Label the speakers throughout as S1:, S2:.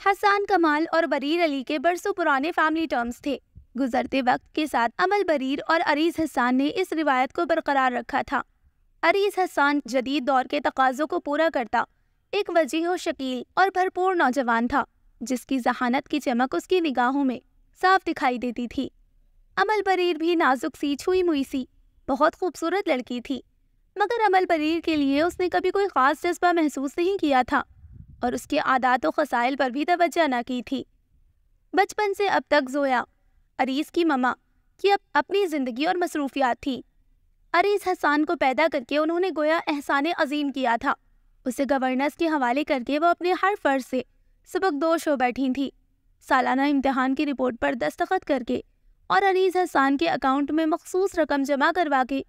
S1: حسان کمال اور بریر علی کے برسوں پرانے فیملی ٹرمز تھے۔ گزرتے وقت کے ساتھ امل بریر اور عریض حسان نے اس روایت کو برقرار رکھا تھا۔ عریض حسان جدید دور کے تقاضوں کو پورا کرتا ایک وجیح و شکیل اور بھرپور نوجوان تھا، جس کی ذہانت کی چمک اس کی نگاہوں میں صاف دکھائی دیتی تھی۔ امل بریر بھی نازک سی، چھوئی موئی سی، بہت خوبصورت لڑکی تھی، مگر امل بریر کے لیے اس نے کبھی کوئی خاص جذبہ محسوس نہیں کیا تھا اور اس کے عادات و خصائل پر بھی توجہ نہ کی تھی۔ بچپن سے اب تک زویا عریض کی مما کی اپنی زندگی اور مصروفیات تھی۔ عریض حسان کو پیدا کر کے انہوں نے گویا احسان عظیم کیا تھا۔ اسے گورننس کے حوالے کر کے وہ اپنے ہر فرض سے سبکدوش ہو بیٹھی تھی۔ سالانہ امتحان کی رپورٹ پر دستخط کر کے اور عریض حسان کے اکاؤنٹ میں مخصوص رقم جمع کروا کے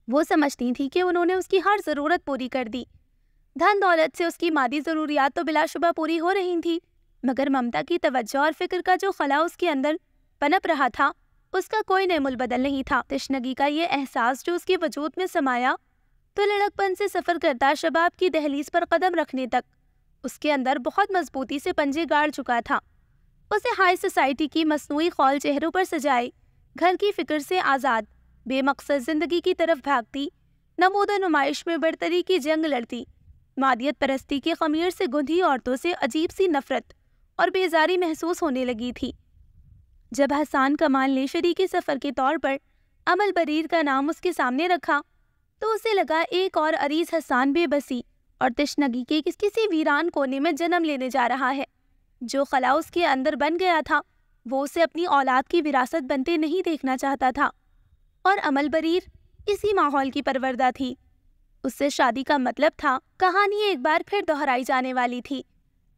S1: وہ سمجھتی تھی کہ انہوں نے اس کی ہر ضرورت پوری کر دی۔ دھن دولت سے اس کی مادی ضروریات تو بلا شبہ پوری ہو رہی تھی، مگر ممتا کی توجہ اور فکر کا جو خلا اس کے اندر پنپ رہا تھا، اس کا کوئی نعم البدل نہیں تھا۔ تشنگی کا یہ احساس جو اس کے وجود میں سمایا تو لڑکپن سے سفر کرتا شباب کی دہلیز پر قدم رکھنے تک اس کے اندر بہت مضبوطی سے پنجے گاڑ چکا تھا۔ اسے ہائی سوسائٹی کی مصنوعی خول چہروں پر سجائے گھر کی فکر سے آزاد، بے مقصد زندگی کی طرف بھاگتی، نمود و نمائش میں برتری کی جنگ لڑتی، مادیت پرستی کے خمیر سے گندھی عورتوں سے عجیب سی نفرت اور بیزاری محسوس ہونے لگی تھی۔ جب حسان کمال نے شریکی سفر کے طور پر امل بریر کا نام اس کے سامنے رکھا تو اسے لگا ایک اور عریض حسان بے بسی اور تشنگی کے کسی ویران کونے میں جنم لینے جا رہا ہے۔ جو خلا اس کے اندر بن گیا تھا وہ اسے اپنی اولاد کی وراثت بنتے نہیں دیکھنا چاہتا تھا، اور امل بریر اسی ماحول کی پروردہ تھی۔ اس سے شادی کا مطلب تھا کہانی ایک بار پھر دہرائی جانے والی تھی۔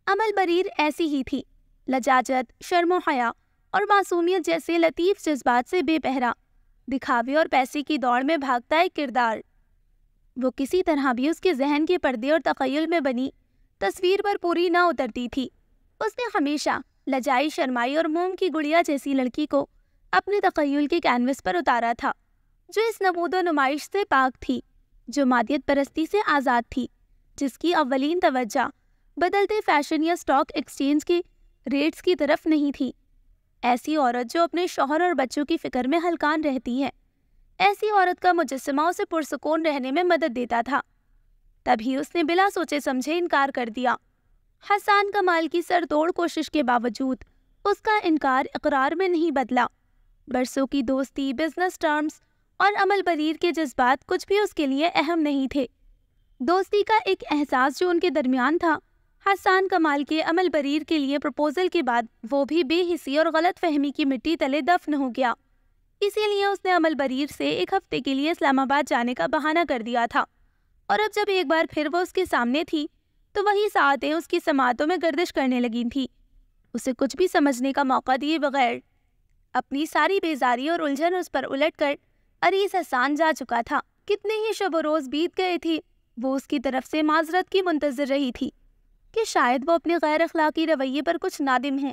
S1: امل بریر ایسی ہی تھی، لجاجت، شرم و حیا اور معصومیت جیسے لطیف جذبات سے بے پہرا، دکھاوے اور پیسے کی دوڑ میں بھاگتا ایک کردار۔ وہ کسی طرح بھی اس کے ذہن کے پردے اور تخیل میں بنی تصویر پر پوری نہ اترتی تھی۔ اس نے ہمیشہ لجائی، شرمائی اور موم کی گڑیا جیسی لڑکی کو اپنے تخیل کے کینوس پر اتارا تھا، جو اس نمود و نمائش سے پاک تھی، جو مادیت پرستی سے آزاد تھی، جس کی اولین توجہ بدلتے فیشن یا اسٹاک ایکسچینج کے ریٹس کی طرف نہیں تھی۔ ایسی عورت جو اپنے شوہر اور بچوں کی فکر میں ہلکان رہتی ہے، ایسی عورت کا مجسمہ اسے پرسکون رہنے میں مدد دیتا تھا۔ تبھی اس نے بلا سوچے سمجھے انکار کر دیا۔ حسان کمال کی سر توڑ کوشش کے باوجود اس کا انکار اقرار میں نہیں بدلا۔ برسوں کی دوستی، بزنس ٹرمز اور امل بریر کے جذبات کچھ بھی اس کے لیے اہم نہیں تھے۔ دوستی کا ایک احساس جو ان کے درمیان تھا، حسان کمال کے امل بریر کے لیے پروپوزل کے بعد وہ بھی بے حسی اور غلط فہمی کی مٹی تلے دفن ہو گیا۔ اسی لیے اس نے امل بریر سے ایک ہفتے کے لیے اسلام آباد جانے کا بہانہ کر دیا تھا، اور اب جب ایک بار پھر وہ اس کے سامنے تھی تو وہی ساعتیں اس کی سماعتوں میں گردش کرنے لگی تھی۔ اسے کچھ بھی سمجھنے کا موقع دیے بغیر اپنی ساری بیزاری اور الجھن اس پر الٹ کر عریض حسان جا چکا تھا۔ کتنے ہی شب و روز بیت گئے تھے، وہ اس کی طرف سے معذرت کی منتظر رہی تھی کہ شاید وہ اپنے غیر اخلاقی رویے پر کچھ نادم ہے،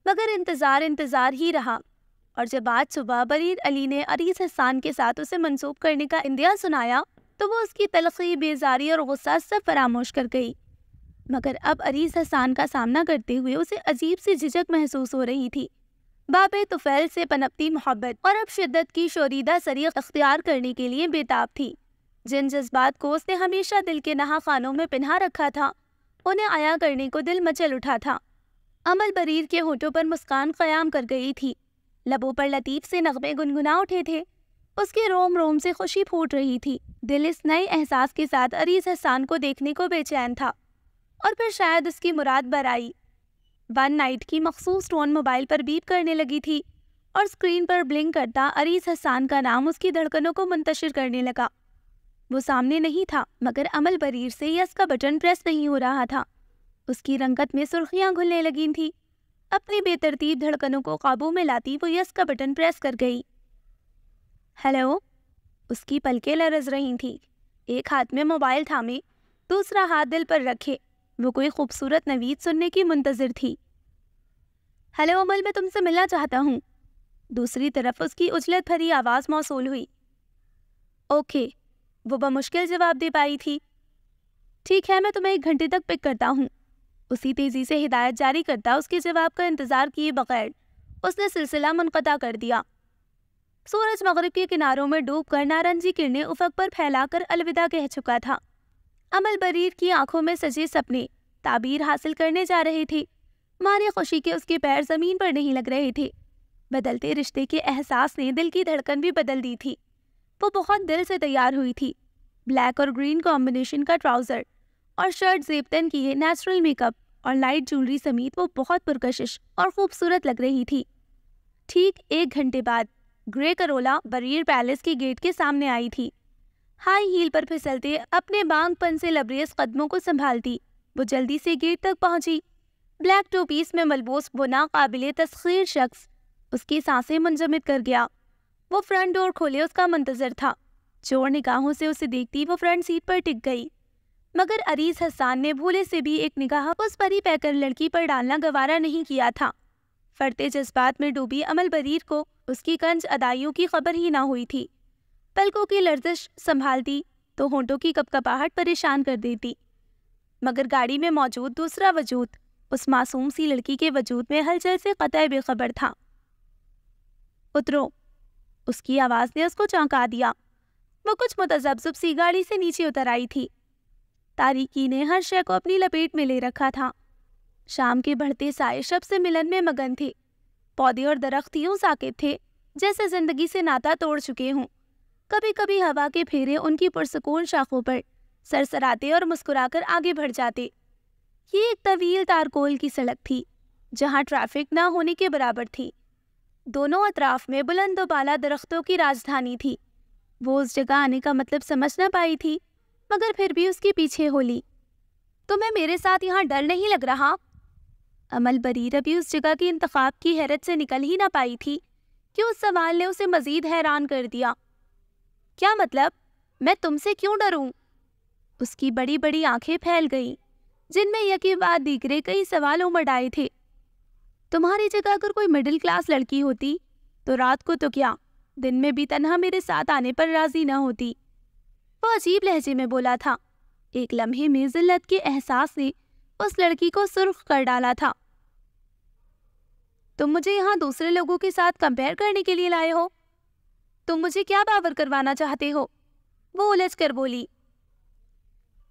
S1: مگر انتظار ہی رہا۔ اور جب آج صبح بریر علی نے عریض حسان کے ساتھ اسے منسوب کرنے کا اندیا سنایا تو وہ اس کی تلخی، بیزاری اور غصہ سب فراموش کر گئی۔ مگر اب عریض حسان کا سامنا کرتے ہوئے اسے عجیب سی جھجک محسوس ہو رہی تھی۔ باب طفیل سے پنپتی محبت اور اب شدت کی شوریدہ سریغ اختیار کرنے کے لیے بےتاب تھی۔ جن جذبات کو اس نے ہمیشہ دل کے نہا خانوں میں پنہا رکھا تھا، انہیں عیا کرنے کو دل مچل اٹھا تھا۔ امل بریر کے ہونٹوں پر مسکان قیام کر گئی تھی، لبوں پر لطیف سے نغمے گنگنا اٹھے تھے، اس کے روم روم سے خوشی پھوٹ رہی تھی۔ دل اس نئے احساس کے ساتھ عریض حسان کو دیکھنے کو بے چین تھا، اور پھر شاید اس کی مراد بر آئی۔ ون نائٹ کی مخصوص ٹون موبائل پر بیپ کرنے لگی تھی، اور اسکرین پر بلنک کرتا عریض حسان کا نام اس کی دھڑکنوں کو منتشر کرنے لگا۔ وہ سامنے نہیں تھا، مگر امل بریر سے یس کا بٹن پریس نہیں ہو رہا تھا۔ اس کی رنگت میں سرخیاں گھلنے لگی تھیں۔ اپنی بے ترتیب دھڑکنوں کو قابو میں لاتی وہ یس کا بٹن پریس کر گئی۔ ہیلو، اس کی پلکیں لرز رہی تھیں، ایک ہاتھ میں موبائل تھامے، دوسرا ہاتھ دل پر رکھے وہ کوئی خوبصورت نوید سننے کی منتظر تھی۔ ہیلو امل، میں تم سے ملنا چاہتا ہوں۔ دوسری طرف اس کی اجلت بھری آواز موصول ہوئی۔ اوکے، وہ بمشکل جواب دے پائی تھی۔ ٹھیک ہے، میں تمہیں 1 گھنٹے تک پک کرتا ہوں۔ اسی تیزی سے ہدایت جاری کرتا اس کے جواب کا انتظار کیے بغیر اس نے سلسلہ منقطع کر دیا۔ سورج مغرب کے کناروں میں ڈوب کر نارنجی کرنیں افق پر پھیلا کر الوداع کہہ چکا تھا۔ امل بریر کی آنکھوں میں سجے سپنے تعبیر حاصل کرنے جا رہے تھے۔ مارے خوشی کے اس کے پیر زمین پر نہیں لگ رہے تھے۔ بدلتے رشتے کے احساس نے دل کی دھڑکن بھی بدل دی تھی۔ وہ بہت دل سے تیار ہوئی تھی۔ بلیک اور گرین کمبینیشن کا ٹراؤزر اور شرٹ زیب تن کیے نیچرل میک اپ اور لائٹ جولری سمیت وہ بہت پرکشش اور خوبصورت لگ رہی تھی۔ ٹھیک 1 گھنٹے بعد گرے کرولا بریر پیلس کے گیٹ کے سامنے آئی تھی۔ ہائی ہیل پر پھسلتے اپنے بانگ پن سے لبریز قدموں کو سنبھالتی وہ جلدی سے گیٹ تک پہنچی۔ بلیک ٹو پیس میں ملبوس وہ ناقابل تسخیر شخص اس کی سانسیں منجمد کر گیا۔ وہ فرنٹ ڈور کھولے اس کا منتظر تھا۔ چور نگاہوں سے اسے دیکھتی وہ فرنٹ سیٹ پر ٹک گئی، مگر عریض حسان نے بھولے سے بھی ایک نگاہ اس پری پیکر لڑکی پر ڈالنا گوارا نہیں کیا تھا۔ فرتے جذبات میں ڈوبی امل بریر کو اس کی کنج ادائیوں کی خبر ہی نہ ہوئی تھی۔ پلکوں کی لرزش سنبھالتی تو ہونٹوں کی کپکپاہٹ پریشان کر دیتی، مگر گاڑی میں موجود دوسرا وجود اس معصوم سی لڑکی کے وجود میں ہلچل سے قطع بے خبر تھا۔ اترو، اس کی آواز نے اس کو چونکا دیا۔ وہ کچھ متذبذب سی گاڑی سے نیچے اتر آئی تھی۔ تاریکی نے ہر شے کو اپنی لپیٹ میں لے رکھا تھا۔ شام کے بڑھتے سائے شب سے ملن میں مگن تھے۔ پودے اور درخت یوں ساکت تھے جیسے زندگی سے ناتا توڑ چکے ہوں۔ کبھی کبھی ہوا کے پھیرے ان کی پرسکون شاخوں پر سرسراتے اور مسکرا کر آگے بڑھ جاتے۔ یہ ایک طویل تارکول کی سڑک تھی جہاں ٹریفک نہ ہونے کے برابر تھی۔ دونوں اطراف میں بلند و بالا درختوں کی راجدھانی تھی۔ وہ اس جگہ آنے کا مطلب سمجھ نہ پائی تھی، مگر پھر بھی اس کے پیچھے ہو لی۔ تمہیں میرے ساتھ یہاں ڈر نہیں لگ رہا؟ امل بریر ابھی اس جگہ کی انتخاب کی حیرت سے نکل ہی نہ پائی تھی کہ اس سوال نے اسے مزید حیران کر دیا۔ کیا مطلب؟ میں تم سے کیوں ڈروں؟ اس کی بڑی بڑی آنکھیں پھیل گئیں جن میں یکے بعد دیگرے کئی سوال امڑ آئے تھے۔ تمہاری جگہ اگر کوئی مڈل کلاس لڑکی ہوتی تو رات کو تو کیا دن میں بھی تنہا میرے ساتھ آنے پر راضی نہ ہوتی۔ وہ عجیب لہجے میں بولا تھا۔ ایک لمحے میں ذلت کے احساس نے اس لڑکی کو سرخ کر ڈالا تھا۔ تم مجھے یہاں دوسرے لوگوں کے ساتھ کمپیئر کرنے کے لیے لائے ہو؟ تم مجھے کیا باور کروانا چاہتے ہو؟ وہ الجھ کر بولی۔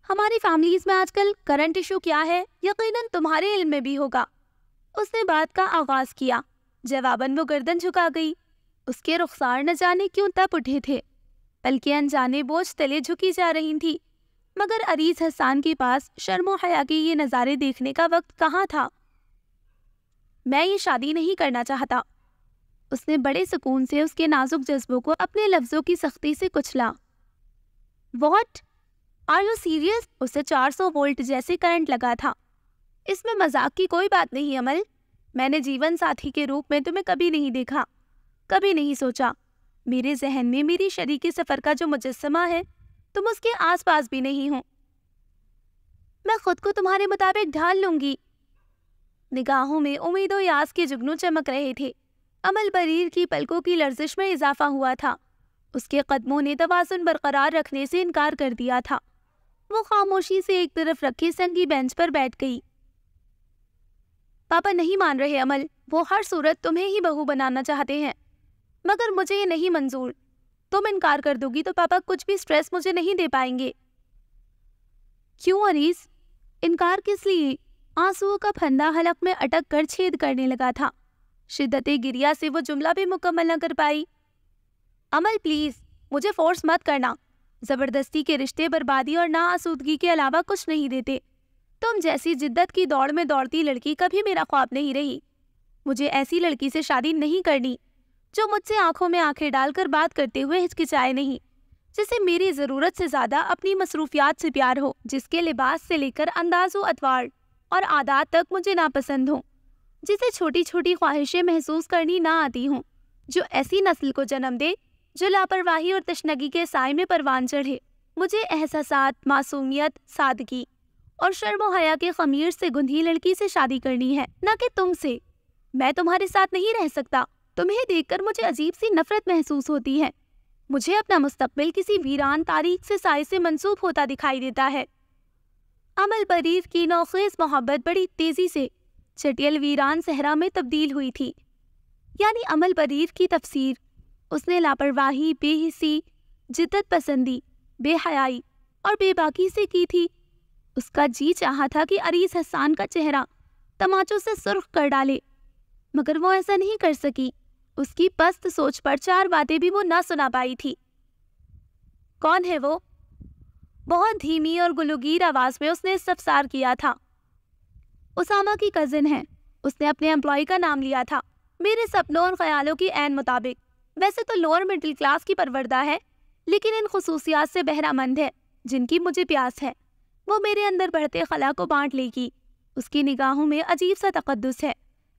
S1: ہماری فیملیز میں آج کل کرنٹ ایشو کیا ہے یقیناً تمہارے علم میں بھی ہوگا۔ اس نے بات کا آغاز کیا۔ جواباً وہ گردن جھکا گئی۔ اس کے رخسار نہ جانے کیوں تپ اٹھے تھے، بلکہ انجانے بوجھ تلے جھکی جا رہی تھی، مگر عریض حسان کے پاس شرم و حیا کے یہ نظارے دیکھنے کا وقت کہاں تھا۔ میں یہ شادی نہیں کرنا چاہتا۔ اس نے بڑے سکون سے اس کے نازک جذبوں کو اپنے لفظوں کی سختی سے کچلا۔ واٹ؟ Are you serious? اسے 400 وولٹ جیسے کرنٹ لگا تھا۔ اس میں مذاق کی کوئی بات نہیں امل۔ میں نے جیون ساتھی کے روپ میں تمہیں کبھی نہیں دیکھا، کبھی نہیں سوچا۔ میرے ذہن میں میری شریک سفر کا جو مجسمہ ہے تم اس کے آس پاس بھی نہیں ہو۔ میں خود کو تمہارے مطابق ڈھال لوں گی۔ نگاہوں میں امید و یاس کے جگنوں چمک رہے تھے۔ امل بریر کی پلکوں کی لرزش میں اضافہ ہوا تھا۔ اس کے قدموں نے توازن برقرار رکھنے سے انکار کر دیا تھا۔ وہ خاموشی سے ایک طرف رکھے سنگی بینچ پر بیٹھ گئی۔ پاپا نہیں مان رہے امل، وہ ہر صورت تمہیں ہی بہو بنانا چاہتے ہیں، مگر مجھے یہ نہیں منظور۔ تم انکار کر دو گی تو پاپا کچھ بھی سٹریس مجھے نہیں دے پائیں گے۔ کیوں عریض؟ انکار کس لیے؟ آنسوؤں کا پھندا حلق میں اٹک کر چھید کرنے لگا تھا۔ شدت گریہ سے وہ جملہ بھی مکمل نہ کر پائی۔ امل پلیز مجھے فورس مت کرنا۔ زبردستی کے رشتے بربادی اور ناآسودگی کے علاوہ کچھ نہیں دیتے۔ تم جیسی جدت کی دوڑ میں دوڑتی لڑکی کبھی میرا خواب نہیں رہی۔ مجھے ایسی لڑکی سے شادی نہیں کرنی جو مجھ سے آنکھوں میں آنکھیں ڈال کر بات کرتے ہوئے ہچکچائے نہیں، جسے میری ضرورت سے زیادہ اپنی مصروفیات سے پیار ہو، جس کے لباس سے لے کر انداز و اطوار اور عادات تک مجھے ناپسند ہوں، جسے چھوٹی چھوٹی خواہشیں محسوس کرنی نہ آتی ہوں، جو ایسی نسل کو جنم دے جو لاپرواہی اور تشنگی کے سائے میں پروان چڑھے۔ مجھے احساسات، معصومیت، سادگی اور شرم و حیا کے خمیر سے گندھی لڑکی سے شادی کرنی ہے، نہ کہ تم سے۔ میں تمہارے ساتھ نہیں رہ سکتا۔ تمہیں دیکھ کر مجھے عجیب سی نفرت محسوس ہوتی ہے۔ مجھے اپنا مستقبل کسی ویران تاریخ سے سائے سے منسوب ہوتا دکھائی دیتا ہے۔ امل پریر کی نوخیز محبت بڑی تیزی سے چٹیل ویران صحرا میں تبدیل ہوئی تھی۔ یعنی امل پریر کی تفسیر اس نے لاپرواہی، بے حسی، جدت پسندی، بے حیائی اور بے باکی سے کی تھی۔ اس کا جی چاہا تھا کہ عریض حسان کا چہرہ تماچوں سے سرخ کر ڈالے، مگر وہ ایسا نہیں کر سکی۔ اس کی پست سوچ پر 4 باتیں بھی وہ نہ سنا پائی تھی۔ کون ہے وہ؟ بہت دھیمی اور گلوگیر آواز میں اس نے استفسار کیا تھا۔ اسامہ کی کزن ہے۔ اس نے اپنے امپلائی کا نام لیا تھا، میرے سپنوں اور خیالوں کی عین مطابق۔ ویسے تو لوور مڈل کلاس کی پروردہ ہے، لیکن ان خصوصیات سے بہرہ مند ہے جن کی مجھے پیاس ہے۔ وہ میرے اندر بڑھتے خلا کو بانٹ لے گی۔ اس کی نگاہوں میں عجیب سا تقدس ہے۔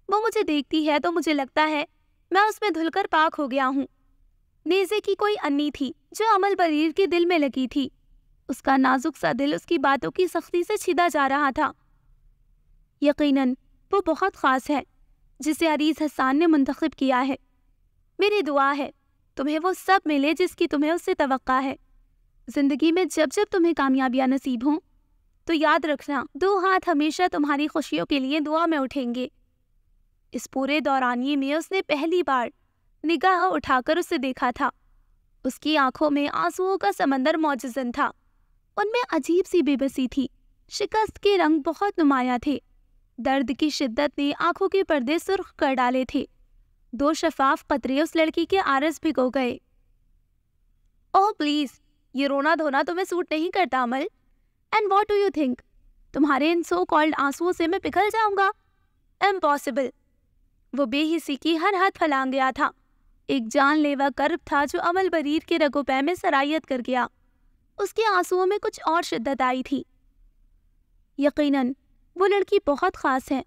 S1: وہ مجھے دیکھتی ہے تو مجھے لگتا ہے میں اس میں دھل کر پاک ہو گیا ہوں۔ نیزے کی کوئی انی تھی جو امل پریر کے دل میں لگی تھی۔ اس کا نازک سا دل اس کی باتوں کی سختی سے چھدا جا رہا تھا۔ یقیناً وہ بہت خاص ہے جسے عریض حسان نے منتخب کیا ہے۔ میری دعا ہے تمہیں وہ سب ملے جس کی تمہیں اس سے توقع ہے۔ زندگی میں جب جب تمہیں کامیابیاں نصیب ہوں تو یاد رکھنا 2 ہاتھ ہمیشہ تمہاری خوشیوں کے لیے دعا میں اٹھیں گے۔ اس پورے دورانیے میں اس نے پہلی بار نگاہ اٹھا کر اسے دیکھا تھا۔ اس کی آنکھوں میں آنسوؤں کا سمندر موجزن تھا۔ ان میں عجیب سی بے بسی تھی۔ شکست کے رنگ بہت نمایاں تھے۔ درد کی شدت نے آنکھوں کے پردے سرخ کر ڈالے تھے۔ 2 شفاف قطرے اس لڑکی کے عارض بھگو گئے۔ اوہ پلیز، یہ رونا دھونا تمہیں سوٹ نہیں کرتا عمل۔ And what do you think? تمہارے ان سو کالڈ آنسوؤں سے میں پگھل جاؤں گا؟ امپاسبل۔ وہ بے حسی کی ہر حد پھلانگ گیا تھا۔ ایک جان لیوا کرب تھا جو امل پریر کے رگ و پے میں سرایت کر گیا۔ اس کے آنسوؤں میں کچھ اور شدت آئی تھی۔ یقیناً وہ لڑکی بہت خاص ہے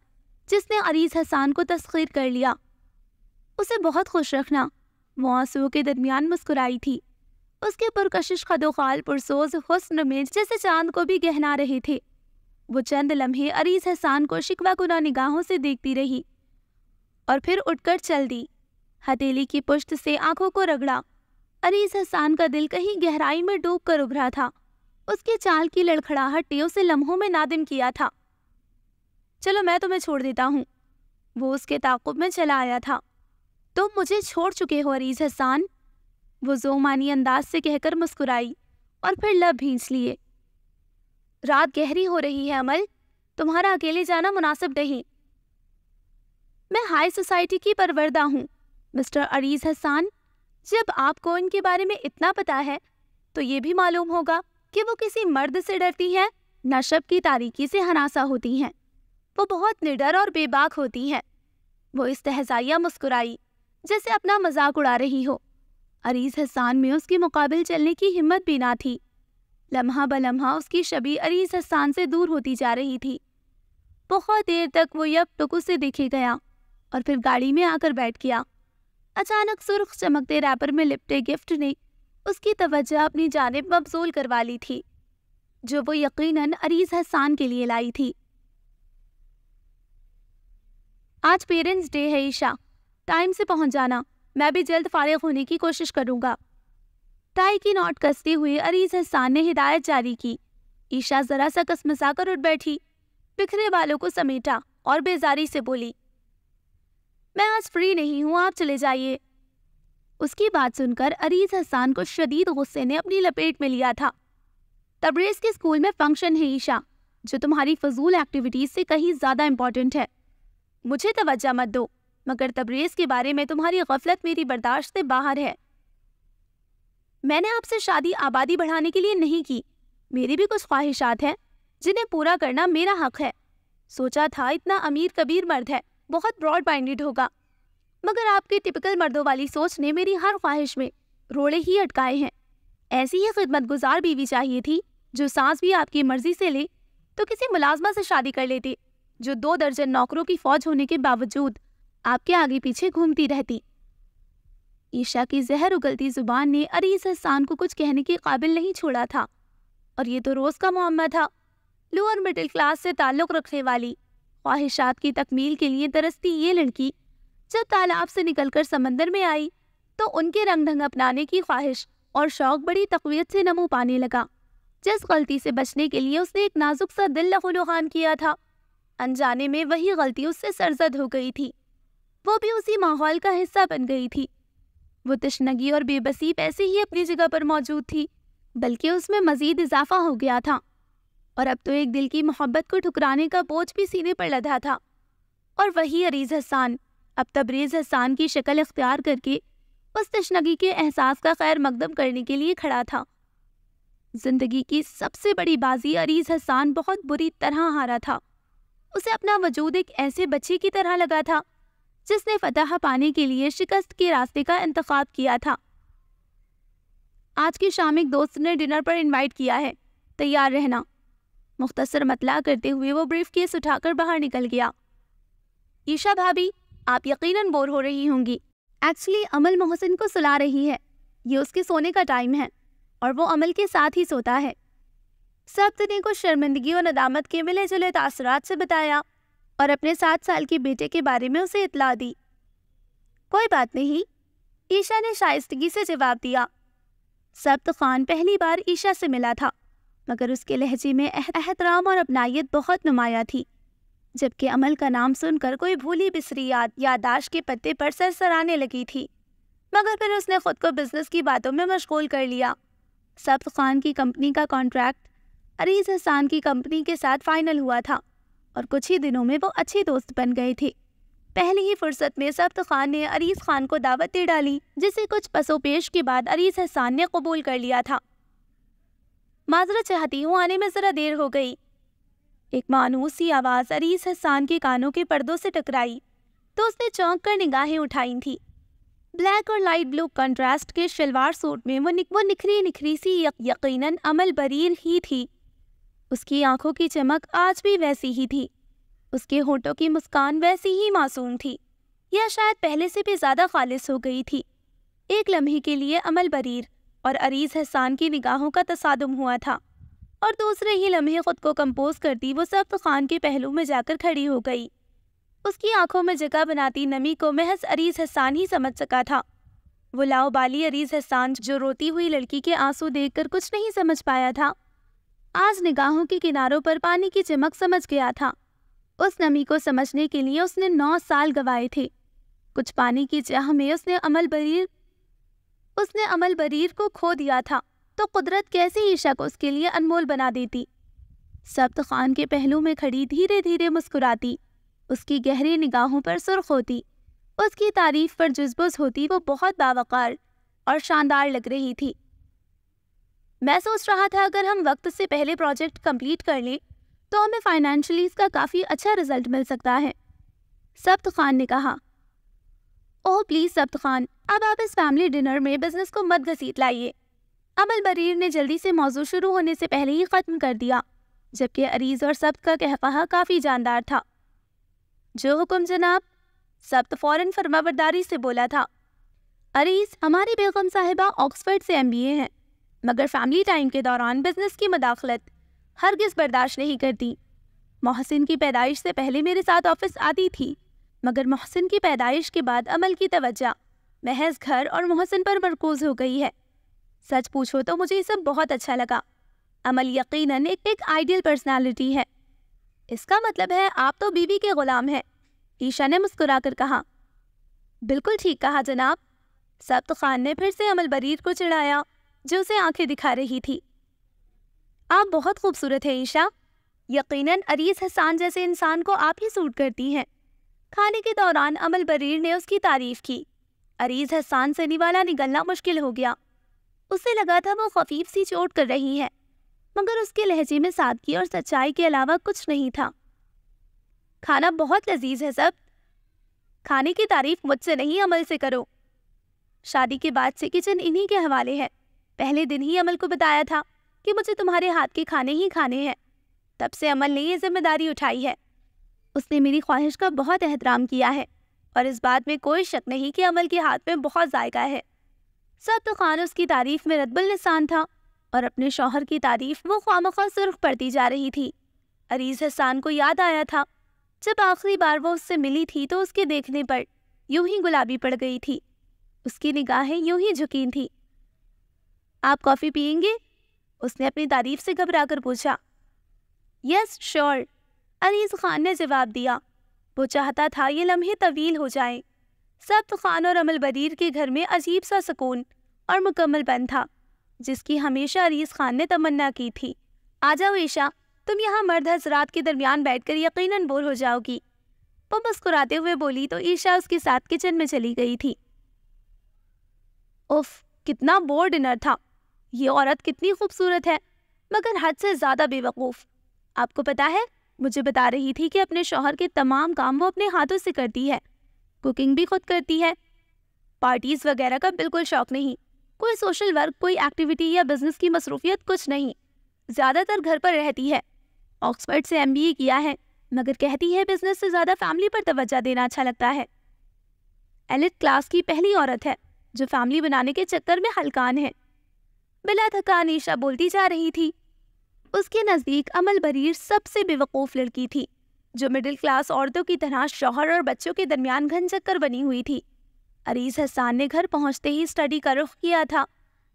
S1: جس نے عریض حسان کو تسخیر کر لیا۔ اسے بہت خوش رکھنا۔ وہ آنسوؤں کے درمیان مسکرائی تھی۔ اس کے پرکشش خد و خال پرسوز حسن میں جیسے چاند کو بھی گہنا رہے تھے۔ وہ چند لمحے عریض حسان کو شکوہ کناں نگاہوں سے دیکھتی رہی اور پھر اٹھ کر چل دی۔ ہتھیلی کی پشت سے آنکھوں کو رگڑا۔ عریض حسان کا دل کہیں گہرائی میں ڈوب کر ابھرا تھا۔ اس کی چال کی لڑکھڑاہٹ نے اسے لمحوں میں نادم کیا تھا۔ چلو میں تمہیں چھوڑ دیتا ہوں۔ وہ اس کے تعاقب میں چلا آیا تھا۔ تم مجھے چھوڑ چکے ہو عریض حسان؟ وہ ذومانی انداز سے کہہ کر مسکرائی اور پھر لب بھینچ لیے۔ رات گہری ہو رہی ہے عمل، تمہارا اکیلے جانا مناسب نہیں۔ میں ہائی سوسائٹی کی پروردہ ہوں مسٹر عریض حسان۔ جب آپ کو ان کے بارے میں اتنا پتا ہے تو یہ بھی معلوم ہوگا کہ وہ کسی مرد سے ڈرتی ہیں نہ شب کی تاریکی سے ہراساں ہوتی ہیں۔ وہ بہت نڈر اور بے باک ہوتی ہیں۔ وہ استہزائیہ مسکرائی جیسے اپنا مذاق اڑا رہی ہو۔ عریض حسان میں اس کے مقابل چلنے کی ہمت بھی نہ تھی۔ لمحہ بلمحہ اس کی شبیہ عریض حسان سے دور ہوتی جا رہی تھی۔ بہت دیر تک وہ یب ٹک اسے دیکھے گیا اور پھر گاڑی میں آ کر بیٹھ گیا۔ اچانک سرخ چمکتے ریپر میں لپٹے گفٹ نے اس کی توجہ اپنی جانب مبذول کروا لی تھی، جو وہ یقیناً عریض حسان کے لیے لائی تھی۔ آج پیرنٹس ڈے ہے عشا، ٹائم سے پہنچ جانا۔ میں بھی جلد فارغ ہونے کی کوشش کروں گا۔ ٹائی کی نوٹ کستے ہوئے عریض حسان نے ہدایت جاری کی۔ عشا ذرا سا کسمسا کر اٹھ بیٹھی، بکھرے بالوں کو سمیٹا اور بیزاری سے بولی، میں آج فری نہیں ہوں، آپ چلے جائیے۔ اس کی بات سن کر عریض حسان کو شدید غصے نے اپنی لپیٹ میں لیا تھا۔ تبریز کے اسکول میں فنکشن ہے عشا، جو تمہاری فضول ایکٹیویٹیز سے کہیں زیادہ امپورٹنٹ ہے۔ مجھے توجہ مت دو، مگر تبریز کے بارے میں تمہاری غفلت میری برداشت سے باہر ہے۔ میں نے آپ سے شادی آبادی بڑھانے کے لیے نہیں کی۔ میری بھی کچھ خواہشات ہیں جنہیں پورا کرنا میرا حق ہے۔ سوچا تھا اتنا امیر کبیر مرد ہے، بہت براڈ مائنڈڈ ہوگا، مگر آپ کی ٹپکل مردوں والی سوچ نے میری ہر خواہش میں روڑے ہی اٹکائے ہیں۔ ایسی ہی خدمت گزار بیوی چاہیے تھی جو سانس بھی آپ کی مرضی سے لے تو کسی ملازمہ سے شادی کر لیتے، جو 2 درجن نوکروں کی فوج ہونے کے باوجود آپ کے آگے پیچھے گھومتی رہتی۔ عشا کی زہر اگلتی زبان نے عریض حسان کو کچھ کہنے کے قابل نہیں چھوڑا تھا، اور یہ تو روز کا معاملہ تھا۔ لوور مڈل کلاس سے تعلق رکھنے والی، خواہشات کی تکمیل کے لیے ترستی یہ لڑکی جب تالاب سے نکل کر سمندر میں آئی تو ان کے رنگ ڈھنگ اپنانے کی خواہش اور شوق بڑی تقویت سے نمو پانے لگا۔ جس غلطی سے بچنے کے لیے اس نے ایک نازک سا دل لہو لہان کیا تھا، انجانے میں وہی غلطی اس سے سرزد ہو گئی تھی۔ وہ بھی اسی ماحول کا حصہ بن گئی تھی۔ وہ تشنگی اور بے بسی ایسے ہی اپنی جگہ پر موجود تھی، بلکہ اس میں مزید اضافہ ہو گیا تھا، اور اب تو ایک دل کی محبت کو ٹھکرانے کا بوجھ بھی سینے پر لدھا تھا۔ اور وہی عریض حسان اب تبریز حسان کی شکل اختیار کر کے اس تشنگی کے احساس کا خیر مقدم کرنے کے لیے کھڑا تھا۔ زندگی کی سب سے بڑی بازی عریض حسان بہت بری طرح ہارا تھا۔ اسے اپنا وجود ایک ایسے بچے کی طرح لگا تھا جس نے فتح پانے کے لیے شکست کے راستے کا انتخاب کیا تھا۔ آج کی شام ایک دوست نے ڈنر پر انوائٹ کیا ہے، تیار رہنا۔ مختصر مطلع کرتے ہوئے وہ بریف کیس اٹھا کر باہر نکل گیا۔ عیشا بھابی، آپ یقیناً بور ہو رہی ہوں گی۔ ایکچولی امل محسن کو سلا رہی ہے، یہ اس کے سونے کا ٹائم ہے اور وہ امل کے ساتھ ہی سوتا ہے۔ سب نے کچھ شرمندگی اور ندامت کے ملے جلے تاثرات سے بتایا اور اپنے 7 سال کے بیٹے کے بارے میں اسے اطلاع دی۔ کوئی بات نہیں، عیشا نے شائستگی سے جواب دیا۔ سبت خان پہلی بار عیشا سے ملا تھا، مگر اس کے لہجے میں احترام اور اپنائیت بہت نمایاں تھی، جبکہ امل کا نام سن کر کوئی بھولی بسری یادداشت کے پتے پر سرسرانے لگی تھی، مگر پھر اس نے خود کو بزنس کی باتوں میں مشغول کر لیا۔ سبت خان کی کمپنی کا کانٹریکٹ عریض حسان کی کمپنی کے ساتھ فائنل ہوا تھا اور کچھ ہی دنوں میں وہ اچھے دوست بن گئے تھے۔ پہلی ہی فرصت میں سبت خان نے عریض خان کو دعوت دے ڈالی، جسے کچھ پس و پیش کے بعد عریض حسان نے قبول کر لیا تھا۔ معذرت چاہتی ہوں، آنے میں ذرا دیر ہو گئی۔ ایک مانوس سی آواز عریض حسان کے کانوں کے پردوں سے ٹکرائی تو اس نے چونک کر نگاہیں اٹھائی تھی۔ بلیک اور لائٹ بلو کنٹراسٹ کے شلوار سوٹ میں وہ نکھری سی یقیناً امل بریر ہی تھی۔ اس کی آنکھوں کی چمک آج بھی ویسی ہی تھی، اس کے ہونٹوں کی مسکان ویسی ہی معصوم تھی، یا شاید پہلے سے بھی زیادہ خالص ہو گئی تھی۔ ایک لمحے کے لیے امل بریر اور عریض حسان کی نگاہوں کا تصادم ہوا تھا، اور دوسرے ہی لمحے خود کو کمپوز کرتی وہ سبت خان کے پہلو میں جا کر کھڑی ہو گئی۔ اس کی آنکھوں میں جگہ بناتی نمی کو محض عریض حسان ہی سمجھ سکا تھا۔ وہ لاؤبالی عریض حسان جو روتی ہوئی لڑکی کے آنسو دیکھ کر کچھ نہیں سمجھ پایا تھا، آج نگاہوں کے کناروں پر پانی کی چمک سمجھ گیا تھا۔ اس نمی کو سمجھنے کے لیے اس نے 9 سال گوائے تھے۔ کچھ پانی کی چاہ میں اس نے امل بریر کو کھو دیا تھا، تو قدرت کیسے عیشا کو اس کے لیے انمول بنا دیتی۔ سبت خان کے پہلو میں کھڑی دھیرے دھیرے مسکراتی، اس کی گہری نگاہوں پر سرخ ہوتی، اس کی تعریف پر جزبز ہوتی، وہ بہت باوقار اور شاندار لگ رہی تھی۔ میں سوچ رہا تھا اگر ہم وقت سے پہلے پروجیکٹ کمپلیٹ کر لیں تو ہمیں فائنینشلی اس کا کافی اچھا رزلٹ مل سکتا ہے، سبت خان نے کہا۔ اوہ پلیز سبت خان، اب آپ اس فیملی ڈنر میں بزنس کو مت گھسیٹ لائیے۔ امل بریر نے جلدی سے موضوع شروع ہونے سے پہلے ہی ختم کر دیا، جبکہ عریض اور سبت کا قہقہہ کافی جاندار تھا۔ جو حکم جناب، سبت فوراً فرمانبرداری سے بولا تھا۔ عریض، ہماری بیگم صاحبہ آکسفورڈ سے MBA ہیں، مگر فیملی ٹائم کے دوران بزنس کی مداخلت ہرگز برداشت نہیں کرتی۔ محسن کی پیدائش سے پہلے میرے ساتھ آفس آتی تھی، مگر محسن کی پیدائش کے بعد عمل کی توجہ محض گھر اور محسن پر مرکوز ہو گئی ہے۔ سچ پوچھو تو مجھے یہ سب بہت اچھا لگا۔ عمل یقیناً ایک آئیڈیل پرسنالٹی ہے۔ اس کا مطلب ہے آپ تو بیوی کے غلام ہیں، عیشا نے مسکرا کر کہا۔ بالکل ٹھیک کہا جناب، سبت خان نے پھر سے عمل بریر کو چڑھایا جو اسے آنکھیں دکھا رہی تھی۔ آپ بہت خوبصورت ہیں عیشا، یقیناً عریض حسان جیسے انسان کو آپ ہی سوٹ کرتی ہیں۔ کھانے کے دوران عمل بریر نے اس کی تعریف کی۔ عریض حسان سے نوالا نگلنا مشکل ہو گیا۔ اسے لگا تھا وہ خفیف سی چوٹ کر رہی ہے، مگر اس کے لہجے میں سادگی اور سچائی کے علاوہ کچھ نہیں تھا۔ کھانا بہت لذیذ ہے سب، کھانے کی تعریف مجھ سے نہیں عمل سے کرو۔ شادی کے بعد سے کچن انہی کے حوالے ہے، پہلے دن ہی عمل کو بتایا تھا کہ مجھے تمہارے ہاتھ کے کھانے ہی کھانے ہیں، تب سے عمل نے یہ ذمہ داری اٹھائی ہے۔ اس نے میری خواہش کا بہت احترام کیا ہے اور اس بات میں کوئی شک نہیں کہ عمل کے ہاتھ میں بہت ذائقہ ہے۔ سبت خان اس کی تعریف میں ردب اللسان تھا اور اپنے شوہر کی تعریف وہ خوامخواہ سرخ پڑتی جا رہی تھی۔ عریض حسان کو یاد آیا تھا جب آخری بار وہ اس سے ملی تھی تو اس کے دیکھنے پر یوں ہی گلابی پڑ گئی تھی، اس کی نگاہیں یوں ہی جھکی تھیں۔ آپ کافی پئیں گے؟ اس نے اپنی تعریف سے گھبرا کر پوچھا۔ یس شور، عریض خان نے جواب دیا۔ وہ چاہتا تھا یہ لمحے طویل ہو جائیں۔ سبت خان اور عمل بریر کے گھر میں عجیب سا سکون اور مکمل پن تھا، جس کی ہمیشہ عریض خان نے تمنا کی تھی۔ آ جاؤ عیشا، تم یہاں مرد حضرات کے درمیان بیٹھ کر یقیناً بور ہو جاؤ گی۔ وہ مسکراتے ہوئے بولی تو عیشا اس کے ساتھ کچن میں چلی گئی تھی۔ اف، کتنا بور ڈنر تھا۔ یہ عورت کتنی خوبصورت ہے، مگر حد سے زیادہ بے وقوف۔ آپ کو پتا ہے، مجھے بتا رہی تھی کہ اپنے شوہر کے تمام کام وہ اپنے ہاتھوں سے کرتی ہے، کوکنگ بھی خود کرتی ہے۔ پارٹیز وغیرہ کا بالکل شوق نہیں، کوئی سوشل ورک، کوئی ایکٹیویٹی یا بزنس کی مصروفیت کچھ نہیں۔ زیادہ تر گھر پر رہتی ہے۔ آکسفورڈ سے MBA کیا ہے، مگر کہتی ہے بزنس سے زیادہ فیملی پر توجہ دینا اچھا لگتا ہے۔ ایلٹ کلاس کی پہلی عورت ہے جو فیملی بنانے کے چکر میں ہلکان ہے۔ بلا تھکان عیشا بولتی جا رہی تھی۔ اس کے نزدیک عمل بریر سب سے بے وقوف لڑکی تھی، جو مڈل کلاس عورتوں کی طرح شوہر اور بچوں کے درمیان گھن چکر بنی ہوئی تھی۔ عریض حسان نے گھر پہنچتے ہی اسٹڈی کا رخ کیا تھا،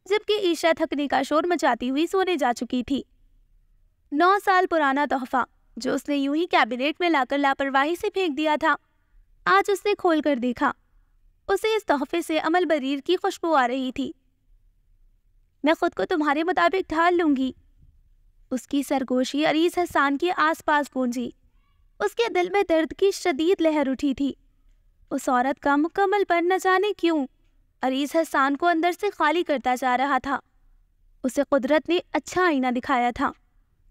S1: جبکہ عیشا تھکنے کا شور مچاتی ہوئی سونے جا چکی تھی۔ 9 سال پرانا تحفہ جو اس نے یوں ہی کیبنیٹ میں لا کر لاپرواہی سے پھینک دیا تھا، آج اس نے کھول کر دیکھا۔ اسے اس تحفے سے عمل بریر کی خوشبو آ رہی تھی۔ میں خود کو تمہارے مطابق ڈھال لوں گی۔ اس کی سرگوشی عریض حسان کے آس پاس گونجی۔ اس کے دل میں درد کی شدید لہر اٹھی تھی۔ اس عورت کا مکمل پن نہ جانے کیوں عریض حسان کو اندر سے خالی کرتا جا رہا تھا۔ اسے قدرت نے اچھا آئینہ دکھایا تھا،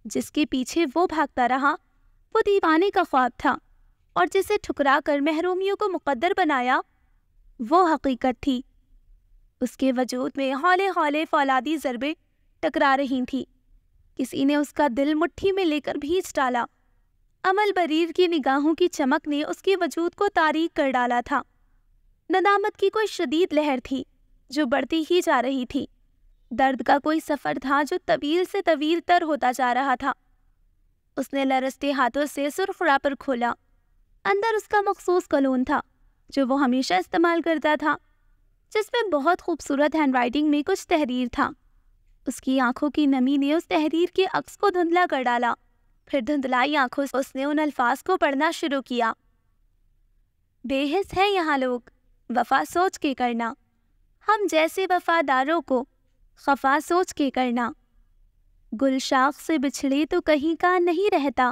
S1: جس کے پیچھے وہ بھاگتا رہا، وہ دیوانے کا خواب تھا، اور جسے ٹھکرا کر محرومیوں کو مقدر بنایا، وہ حقیقت تھی۔ اس کے وجود میں ہولے ہولے فولادی ضربیں ٹکرا رہی تھیں۔ کسی نے اس کا دل مٹھی میں لے کر بھینچ ڈالا۔ عمل بریر کی نگاہوں کی چمک نے اس کے وجود کو تاریک کر ڈالا تھا۔ ندامت کی کوئی شدید لہر تھی جو بڑھتی ہی جا رہی تھی۔ درد کا کوئی سفر تھا جو طویل سے طویل تر ہوتا جا رہا تھا۔ اس نے لرزتے ہاتھوں سے سرخ راپر کھولا۔ اندر اس کا مخصوص کلون تھا جو وہ ہمیشہ استعمال کرتا تھا، جس میں بہت خوبصورت ہینڈ رائٹنگ میں کچھ تحریر تھا۔ اس کی آنکھوں کی نمی نے اس تحریر کے عکس کو دھندلا کر ڈالا۔ پھر دھندلائی آنکھوں سے اس نے ان الفاظ کو پڑھنا شروع کیا۔ بے حس ہے یہاں لوگ، وفا سوچ کے کرنا، ہم جیسے وفاداروں کو خفا سوچ کے کرنا، گل شاخ سے بچھڑے تو کہیں کا نہیں رہتا،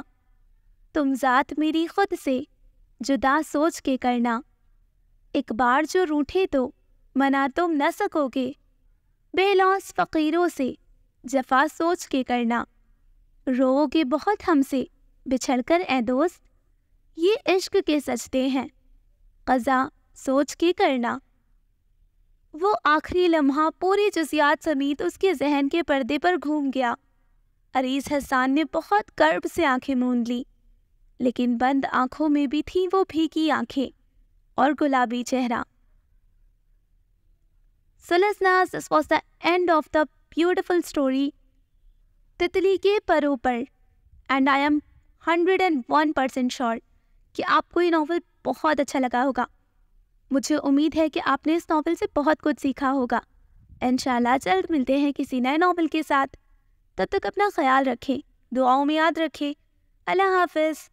S1: تم ذات میری خود سے جدا سوچ کے کرنا، ایک بار جو روٹھے تو منا تم نہ سکو گے، بے لوث فقیروں سے جفا سوچ کے کرنا، رو گے بہت ہم سے بچھڑ کر اے دوست، یہ عشق کے سجدے ہیں قضا سوچ کے کرنا۔ وہ آخری لمحہ پوری جزیات سمیت اس کے ذہن کے پردے پر گھوم گیا۔ عریض حسان نے بہت کرب سے آنکھیں موند لی، لیکن بند آنکھوں میں بھی تھیں وہ بھیگی آنکھیں اور گلابی چہرہ۔ So listeners, this was the end of the beautiful story تتلی کے پروں پر، and I am 101% sure کہ آپ کو یہ ناول بہت اچھا لگا ہوگا۔ مجھے امید ہے کہ آپ نے اس ناول سے بہت کچھ سیکھا ہوگا۔ انشاءاللہ جلد ملتے ہیں کسی نئے ناول کے ساتھ۔ تب تک اپنا خیال رکھیں، دعاؤں میں یاد رکھیں۔ اللہ حافظ۔